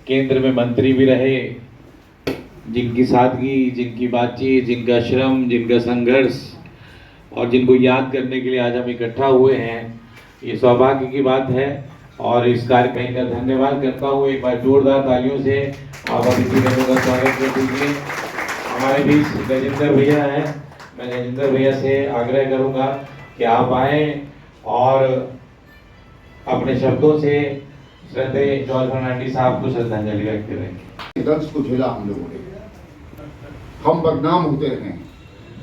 केंद्र में मंत्री भी रहे, जिनकी सादगी, जिनकी बातचीत, जिनका श्रम, जिनका संघर्ष और जिनको याद करने के लिए आज हम इकट्ठा हुए हैं, ये सौभाग्य की बात है। और इस कार्यक्रम का धन्यवाद करता हूँ। एक बार जोरदार तालियों से आप अतिथि का स्वागत कर दीजिए। हमारे बीच गजेंद्र भैया हैं। मैं गजेंद्र भैया से आग्रह करूंगा कि आप आए और अपने शब्दों से श्रद्धेय जॉर्ज फर्नांडिस साहब को श्रद्धांजलि व्यक्त करेंगे। दर्द को झेला हम लोगों ने, हम बदनाम होते रहे।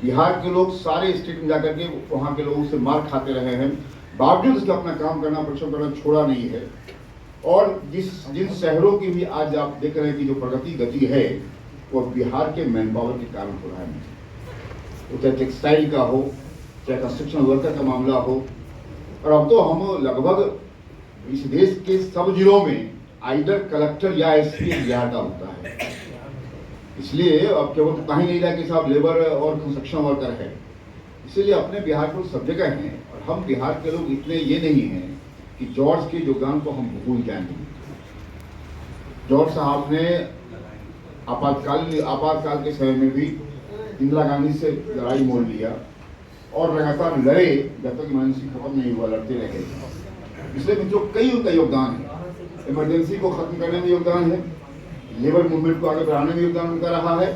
बिहार के लोग सारे स्टेट में जाकर के वहाँ के लोगों से मार खाते रहे हैं, बावजूद उसके अपना काम करना, परिश्रम करना छोड़ा नहीं है। और जिन शहरों की भी आज आप देख रहे हैं कि जो प्रगति गति है, वो बिहार के मैन पावर के कारण हो रहा है। वो चाहे टेक्सटाइल का हो, चाहे कंस्ट्रक्शन वर्कर का मामला हो, और अब तो हम लगभग इस देश के सब जिलों में आइडर कलेक्टर या एसपी बिहार का होता है। इसलिए अब केवल तो कहीं नहीं रहा कि साहब लेबर और कंस्ट्रक्शन वर्कर है, इसीलिए अपने बिहार को सब जगह हैं। और हम बिहार के लोग इतने ये नहीं हैं कि जॉर्ज के योगदान को हम भूल जाएंगे। जॉर्ज साहब ने आपातकाल के समय में भी इंदिरा गांधी से लड़ाई मोल लिया और लगातार लड़े जब तक इमरजेंसी खत्म नहीं हुआ, लड़ते रहे। इसलिए मित्रों कई उनका योगदान है। इमरजेंसी को खत्म करने में योगदान है, लेबर मूवमेंट को आगे बढ़ाने में योगदान उनका रहा है।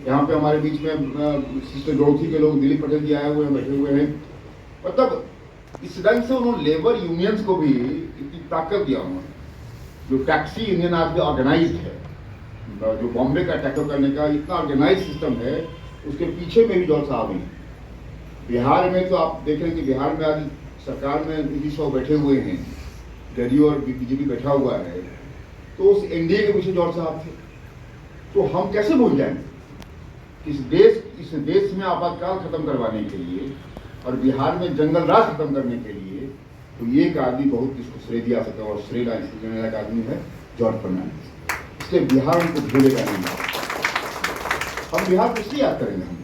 यहाँ पे हमारे बीच में सिस्टर द्रौपदी के लोग, दिलीप पटेल जी आए हुए हैं, बैठे हुए हैं। मतलब इस ढंग से उन्होंने लेबर यूनियंस को भी इतनी ताकत दिया। उन्होंने जो टैक्सी यूनियन आज ऑर्गेनाइज है, जो बॉम्बे का टैकल करने का इतना ऑर्गेनाइज सिस्टम है, उसके पीछे में भी जॉर्ज साहब हैं। बिहार में तो आप देख रहे हैं कि बिहार में आज सरकार में नीतीश साहब बैठे हुए हैं, जेडीयू और बीजेपी बैठा हुआ है, तो उस एनडीए के पीछे जॉर्ज साहब थे। तो हम कैसे भूल जाएंगे? इस देश में आपातकाल खत्म करवाने के लिए और बिहार में जंगल राज खत्म करने के लिए तो ये एक आदमी बहुत इसको श्रेय दिया सकता है, और श्रेय देने वाला आदमी है जॉर्ज फर्नांडिस। इसलिए बिहार उनको भूलेगा नहीं। हम बिहार को इसलिए याद करेंगे हम।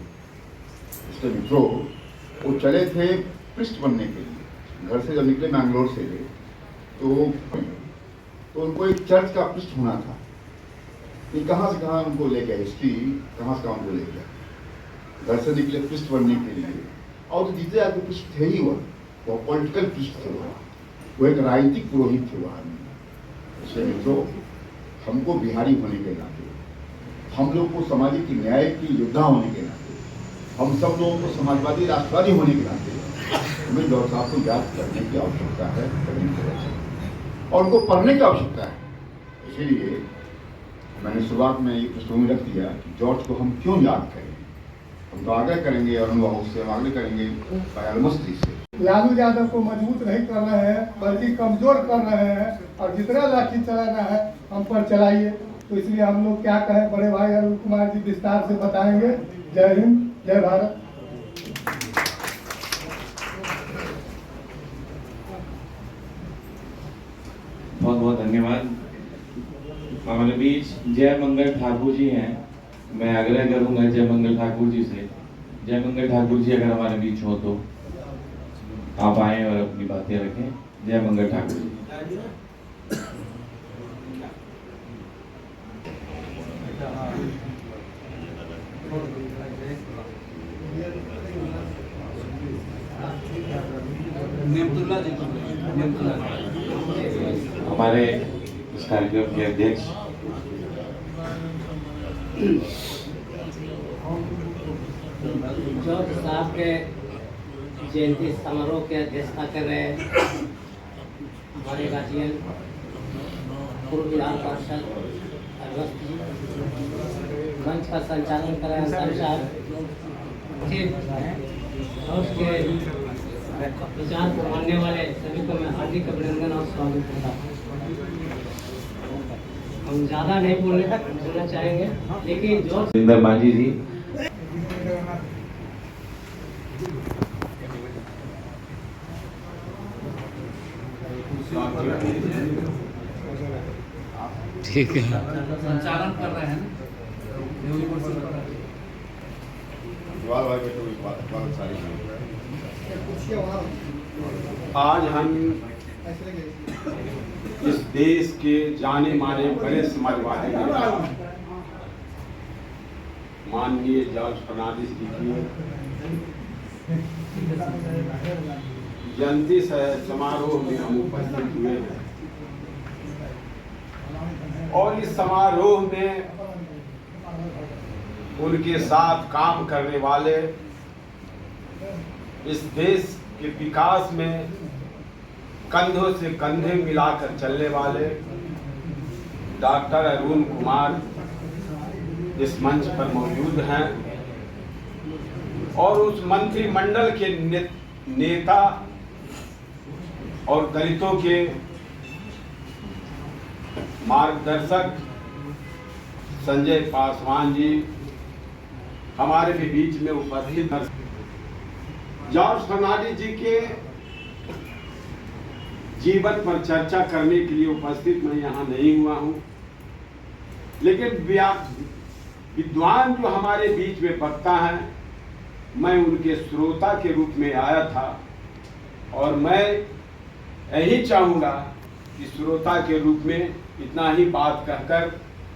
इसलिए मित्रों, वो चले थे पृष्ठ बनने के लिए। घर से जब निकले मैंगलोर से तो उनको एक चर्च का पृष्ठ होना था। ये कहाँ से कहाँ उनको ले गया, हिस्ट्री कहाँ से कहाँ उनको ले गया। घर से निकले पृष्ठ बनने के लिए, और तो जीते आदमी पृष्ठ थे ही वो पॉलिटिकल पृष्ठ थे, वो एक राजनीतिक पुरोहित थे वो आदमी। इसलिए मित्रों, हमको बिहारी होने के नाते, हम लोग को सामाजिक न्याय की योद्धा होने के नाते, हम सब लोगों को समाजवादी राष्ट्रवादी होने के नाते हमें जॉर्ज साहब को याद करने की आवश्यकता है, और उनको पढ़ने की आवश्यकता है। इसीलिए मैंने शुरुआत में ये पृष्ठभूमि रख दिया कि जॉर्ज को हम क्यों याद करें। हम तो आग्रह करेंगे और अनुभव से हम आग्रह करेंगे बयालमस्ती से। लालू यादव को मजबूत नहीं कर रहे हैं, बल्कि कमजोर कर रहे हैं, और जितना लाठी चलाना है हम पर चलाइए। तो इसलिए हम लोग क्या कहें, बड़े भाई अरुण कुमार जी विस्तार से बताएंगे। जय हिंद, जय भारत। बहुत बहुत धन्यवाद। हमारे बीच जय मंगल ठाकुर जी हैं। मैं आग्रह करूंगा जय मंगल ठाकुर जी से, जय मंगल ठाकुर जी अगर हमारे बीच हो तो आप आए और अपनी बातें रखें। जय मंगल ठाकुर जी। हमारे इस कार्यक्रम के अध्यक्ष जॉर्ज साहब के जयंती समारोह की अध्यक्षता कर रहे हमारे गार्जियन पूर्व विधान पार्षद अरवस्त जी, मंच का संचालन कर रहे हैं अंसारी साहब, और उसके विचार को मानने वाले सभी को मैं हार्दिक अभिनंदन और स्वागत करता हूँ। हम ज़्यादा नहीं बोलना चाहेंगे, लेकिन जो मांझी जी, ठीक है, संचालन कर रहे हैं भाई आज हम इस देश के जाने माने बड़े समाजवादी नेता माननीय जॉर्ज फर्नांडिस जी की जयंती समारोह में हम उपस्थित हुए हैं और इस समारोह में उनके साथ काम करने वाले, इस देश के विकास में कंधों से कंधे मिलाकर चलने वाले डॉक्टर अरुण कुमार इस मंच पर मौजूद हैं और उस मंत्रिमंडल के नेता और दलितों के मार्गदर्शक संजय पासवान जी हमारे भी बीच में उपस्थित हैं। जॉर्ज फर्नांडिस जी के जीवन पर चर्चा करने के लिए उपस्थित मैं यहाँ नहीं हुआ हूँ, लेकिन विद्वान जो हमारे बीच में वक्ता हैं, मैं उनके श्रोता के रूप में आया था और मैं यही चाहूँगा कि श्रोता के रूप में इतना ही बात कहकर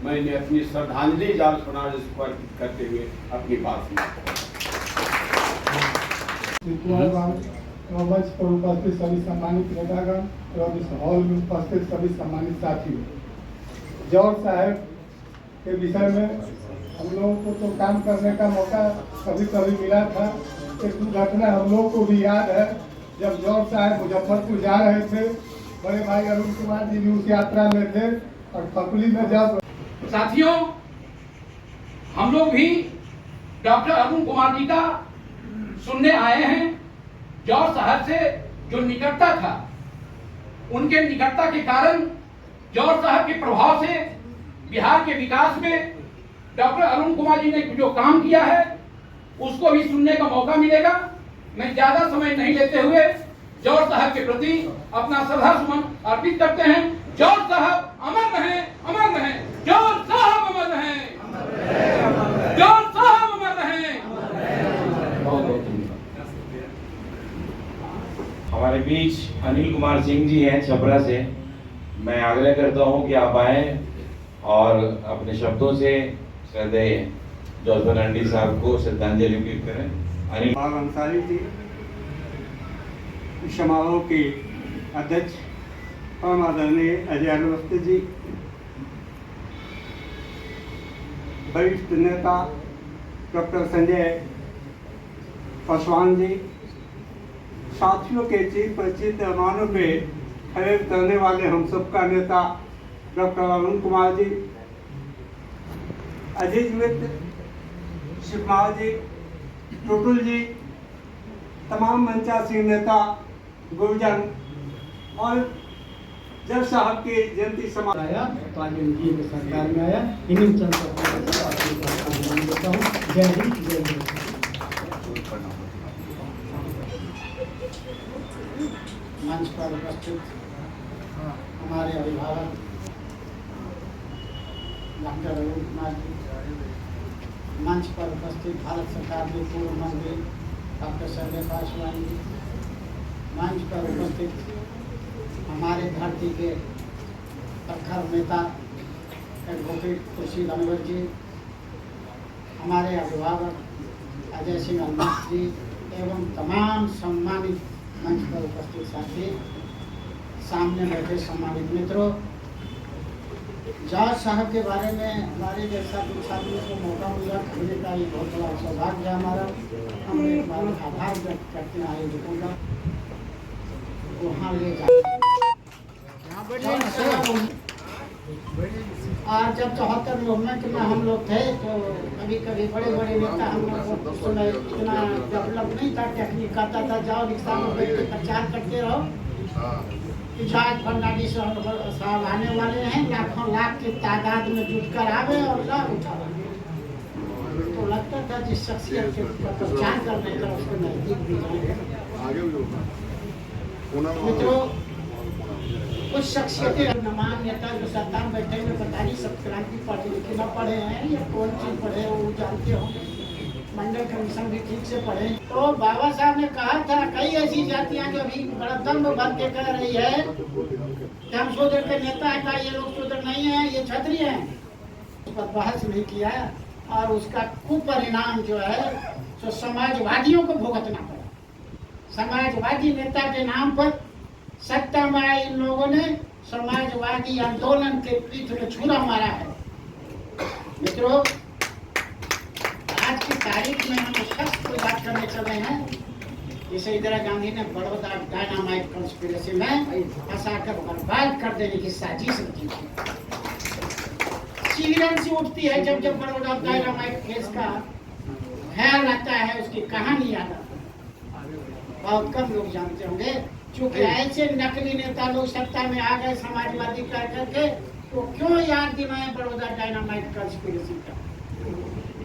मैंने अपनी श्रद्धांजलि जॉर्ज फर्नांडिस को अर्पित करते हुए अपनी बात मंच पर उपस्थित सभी सम्मानित नेतागण और इस हॉल में उपस्थित सभी सम्मानित साथियों, जॉर्ज साहब के विषय में हम लोगों को तो काम करने का मौका कभी कभी मिला था। एक घटना हम लोगों को भी याद है, जब जॉर्ज साहब मुजफ्फरपुर जा रहे थे, बड़े भाई अरुण कुमार जी भी उस यात्रा में थे और खपली में जब साथियों, हम लोग भी डॉक्टर अरुण कुमार जी का सुनने आए हैं। जॉर्ज साहब से जो निकटता था, उनके निकटता के कारण जॉर्ज साहब के प्रभाव से बिहार के विकास में डॉक्टर अरुण कुमार जी ने जो काम किया है उसको भी सुनने का मौका मिलेगा। मैं ज्यादा समय नहीं लेते हुए जॉर्ज साहब के प्रति अपना श्रद्धा सुमन अर्पित करते हैं। जॉर्ज साहब अमर रहें, अमर रहें। जॉर्ज साहब अमर रहें, जॉर्ज साहब अमर रहें। हमारे बीच अनिल कुमार सिंह जी हैं छपरा से। मैं आग्रह करता हूं कि आप आए और अपने शब्दों से श्रद्धेय जॉर्ज फर्नांडिस साहब को श्रद्धांजलि अर्पित करें। अनिल अंसारी जी, समारोह के अध्यक्ष परम आदरणीय अजय अवस्थी जी, वरिष्ठ नेता डॉक्टर संजय पासवान जी, साथियों के चिर परिचित मेहमानों पे खड़े करने वाले हम सबका नेता डॉक्टर अरुण कुमार जी, अजीज मित्र शिवकुमार जी, टुटुल जी, तमाम मंचासीन नेता गुरुजन और जज साहब के जयंती समारोह आया तो आज इनकी सरकार में आया। इन्हीं चंद देता हूँ। जय हिंद, जय हिंद। मंच पर उपस्थित हमारे अभिभावक डॉक्टर अरुण कुमार जी, मंच पर उपस्थित भारत सरकार के पूर्व मंत्री डॉक्टर संजय पासवान जी, मंच पर उपस्थित हमारे धरती के प्रखर नेता एडवोकेट खुर्शीद अनवर जी, हमारे अभिभावक अजय सिंह अलमस्त जी एवं तमाम सम्मानित मंच पर उपस्थित साथी, सामने बैठे सम्मानित मित्रों, जॉर्ज साहब के बारे में हमारे जैसा कुछ आदमी को मौका मिला कहने का ये बहुत बड़ा सौभाग्य है हमारा। हम एक बार आभार व्यक्त करते हैं आयोजकों का, वहाँ ले जाए। और जब 74 मूवमेंट में हम लोग थे तो कभी कभी बड़े बड़े नेता हम लोग को समय इतना डेवलप नहीं था, टेक्निक कहता था जाओ रिक्शा में बैठ के प्रचार करते रहो। जॉर्ज फर्नांडिस साहब आने वाले हैं, लाखों लाख की तादाद में जुटकर आवे और लाभ उठावे। तो लगता था जिस शख्सियत के पहचान करने का उसके नजदीक भी जाएंगे। मित्रों, कुछ शख्सियतें नमान्यता जो सत्ता में बैठे हुए पता नहीं सब क्रांति पढ़े लिखे न पढ़े हैं या कौन चीज पढ़े वो जानते होंगे, मंडल कमीशन भी ठीक से पढ़े। तो बाबा साहब ने कहा था कई ऐसी जातियां जो अभी बड़ा दम भर के कह रही है कि हम शूद्र के नेता है, का ये लोग शूद्र नहीं है, ये क्षत्रिय हैं, उस पर बहस नहीं किया और उसका कुपरिणाम जो है तो समाजवादियों को भुगतना पड़ा। समाजवादी नेता के नाम पर सत्ता में आए इन लोगों ने समाजवादी आंदोलन के पीठ में छुरा मारा है। मित्रों, आज की तारीख में हम उस शख्स को याद करने चल रहे हैं जिसे इंदिरा गांधी ने बड़ौदा डायनामाइट कॉन्स्पिरेसी में फंसाकर बर्बाद कर देने की साजिश रची थी। सिविलियन सी उठती है जब जब बड़ौदा डायनामाइट केस का ख्याल आता है, उसकी कहानी याद आती है। बहुत कम लोग जानते होंगे, क्योंकि ऐसे नकली नेता लोग सत्ता में आ गए समाजवादी कह करके, तो क्यों याद दिलाएं बड़ौदा डायनामाइट कॉन्स्पिरेसी का।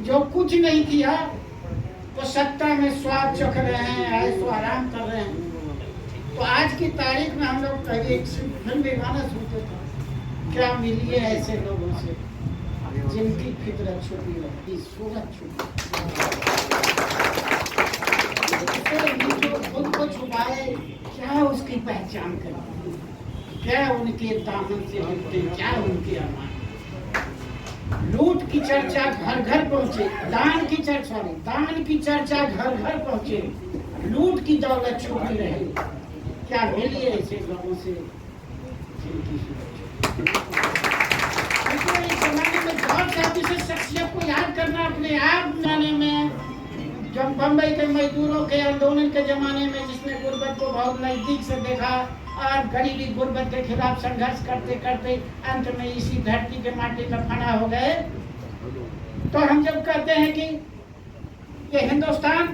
जो कुछ नहीं किया तो सत्ता में स्वाद चख रहे हैं, ऐशो आराम कर रहे हैं। तो आज की तारीख में हम लोग पहले एक फिल्म में गाना सुनते थे, क्या मिलिए ऐसे लोगों से जिनकी फितरत छुपी रहती, सूरत छुपी, जो खुद को छुपाए, क्या उसकी पहचान करती, क्या उनके दामन से मिलते, क्या उनके अरमान। लूट की चर्चा घर घर पहुंचे, दान की चर्चा घर घर पहुंचे, लूट की दौलत छुपी रहे, क्या मिलिए ऐसे लोगों से जिनकी इस जमाने में बहुत साथी से शख्सियत को याद करना अपने आप जमाने में, जब बम्बई के मजदूरों के आंदोलन के जमाने में जिसने गुर्बत को बहुत नजदीक से देखा और गरीबी गुर्बत के खिलाफ संघर्ष करते करते अंत में इसी धरती के माटी में फना हो गए। तो हम जब कहते हैं कि ये हिंदुस्तान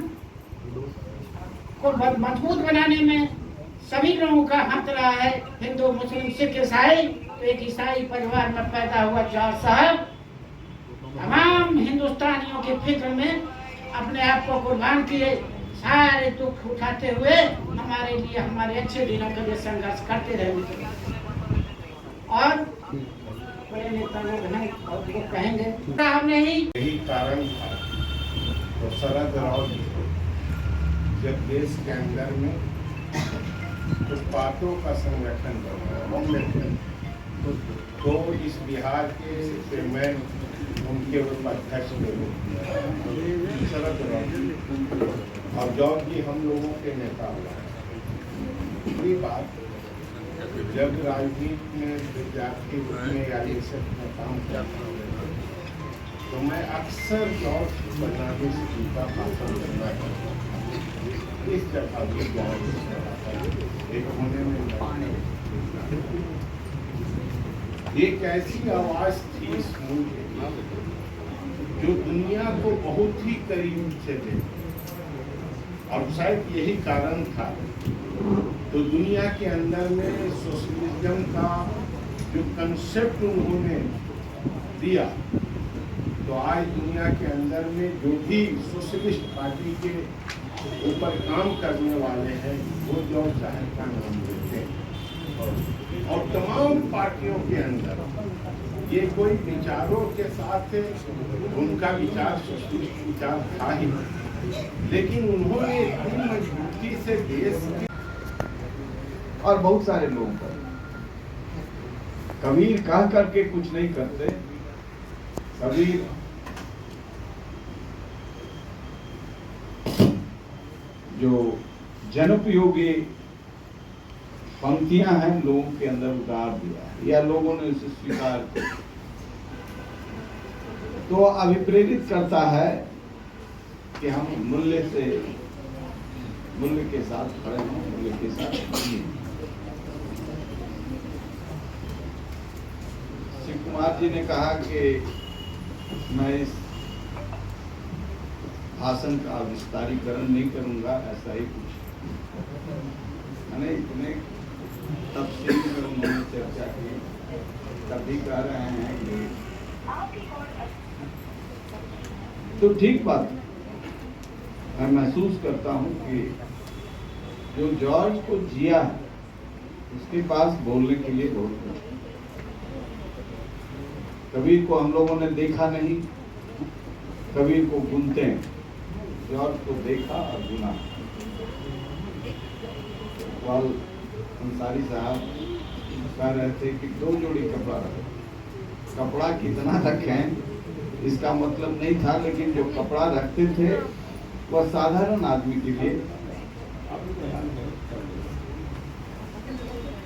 को मजबूत बनाने में सभी लोगों का हाथ रहा है, हिंदू मुस्लिम सिख ईसाई, तो एक ईसाई परिवार में पैदा हुआ जॉर्ज साहब तमाम हिंदुस्तानियों के फिक्र में अपने आप को कुर्बान किए, सारे दुख उठाते हुए हमारे लिए, हमारे अच्छे दिनों के लिए संघर्ष करते रहे। और बड़े नेता लोग हैं और वो कहेंगे हमने ही यही कारण था। तो शरद राव जी जब देश के अंदर में कुछ बातों का संगठन करना, तो इस बिहार के चेयरमैन उनके उपाध्यक्ष के रूप में शरद राव और जॉर्ज जी हम लोगों के नेता हुआ। ये बात जब राजनीति में विद्यार्थी रूप में या ये सब में काम करता हूँ तो मैं अक्सर जॉर्ज फर्नांडिस जी का भाषण करना चाहता हूँ। इस जगह भी जॉर्ज एक होने में एक ऐसी आवाज थी इस मुल्क जो दुनिया को बहुत ही करीब से देखी, और शायद यही कारण था। तो दुनिया के अंदर में सोशलिज्म का जो कंसेप्ट उन्होंने दिया, तो आज दुनिया के अंदर में जो भी सोशलिस्ट पार्टी के ऊपर काम करने वाले हैं वो जॉर्ज साहब का नाम लेते हैं। और तमाम पार्टियों के अंदर ये कोई विचारों के साथ उनका विचार सोशलिस्ट विचार था ही, लेकिन उन्होंने इतनी मजबूती से देश की और बहुत सारे लोग कबीर कह करके कुछ नहीं करते। कबीर जो जनोपयोगी पंक्तियां हैं लोगों के अंदर उतार दिया है या लोगों ने उसे स्वीकार किया, तो अभिप्रेरित करता है कि हम मूल्य के साथ खड़े हों, मूल्य के साथ जिए। शिव कुमार जी ने कहा कि मैं इस भाषण का विस्तारीकरण नहीं करूंगा, ऐसा ही कुछ मैंने इतने तफसील में उन्होंने चर्चा की, तभी कह रहे हैं कि तो ठीक बात मैं महसूस करता हूं कि जो जॉर्ज को जिया है उसके पास बोलने के लिए बहुत कुछ। कबीर को हम लोगों ने देखा नहीं, कबीर को गुनते हैं, जॉर्ज को देखा और बुना। इकबाल अंसारी साहब कह रहे थे कि 2 जोड़ी कपड़ा रखें। कपड़ा कितना रखें इसका मतलब नहीं था, लेकिन जो कपड़ा रखते थे वह साधारण आदमी के लिए।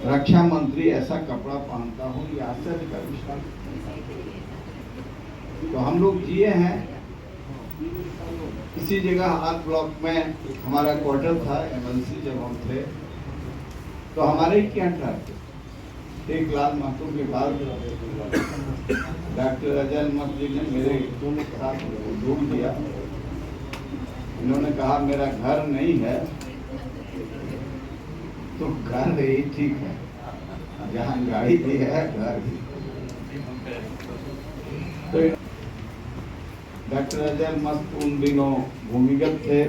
रक्षा मंत्री ऐसा कपड़ा पहनता हो, ये आश्चर्य का विषय। तो हम लोग जिए हैं इसी जगह, आर ब्लॉक में हमारा क्वार्टर था, एमएलसी जब हम थे तो हमारे ही कैंट थे। एक लाल महतो के बाद डॉक्टर अजय मत जी ने मेरे दोनों के साथ जोड़ दिया। इन्होंने कहा मेरा घर नहीं है तो घर ही ठीक है, जहाँ गाड़ी भी है घर भी। तो डॉक्टर अजय मस्त उन दिनों भूमिगत थे,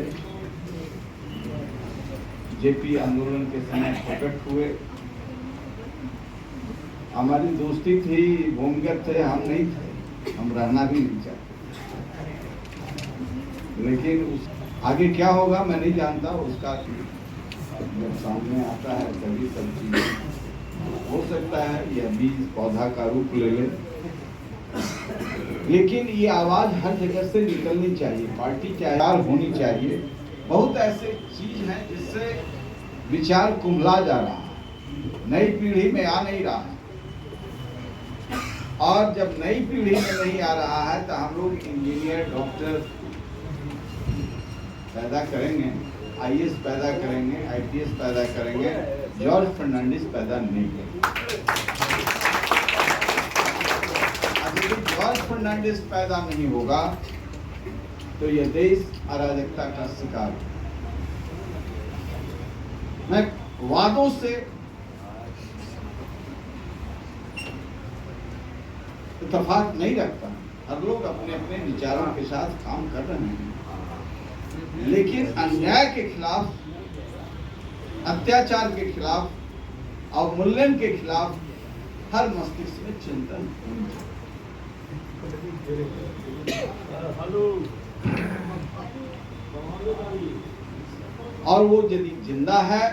जेपी आंदोलन के समय प्रकट हुए। हमारी दोस्ती थी, भूमिगत थे, हम नहीं थे, हम रहना भी नहीं चाहते। लेकिन आगे क्या होगा मैं नहीं जानता, उसका जब सामने आता है तभी सब चीजें हो सकता है यह बीज पौधा का रूप ले ले। लेकिन ये आवाज हर जगह से निकलनी चाहिए, पार्टी तैयार होनी चाहिए। बहुत ऐसे चीज हैं जिससे विचार कुंभला जा रहा है, नई पीढ़ी में आ नहीं रहा है। और जब नई पीढ़ी में नहीं आ रहा है तो हम लोग इंजीनियर, डॉक्टर पैदा करेंगे, आईएएस पैदा करेंगे, आईपीएस पैदा करेंगे, जॉर्ज फर्नांडिस पैदा नहीं करेंगे। यदि जॉर्ज फर्नांडिस पैदा नहीं होगा तो यह देश अराजकता का शिकार होगा। मैं वादों से इत्तेफाक नहीं रखता। हर लोग अपने अपने विचारों के साथ काम कर रहे हैं, लेकिन अन्याय के खिलाफ, अत्याचार के खिलाफ, अवमूल्यन के खिलाफ हर मस्तिष्क में चिंतन होनी चाहिए। और वो यदि जिंदा है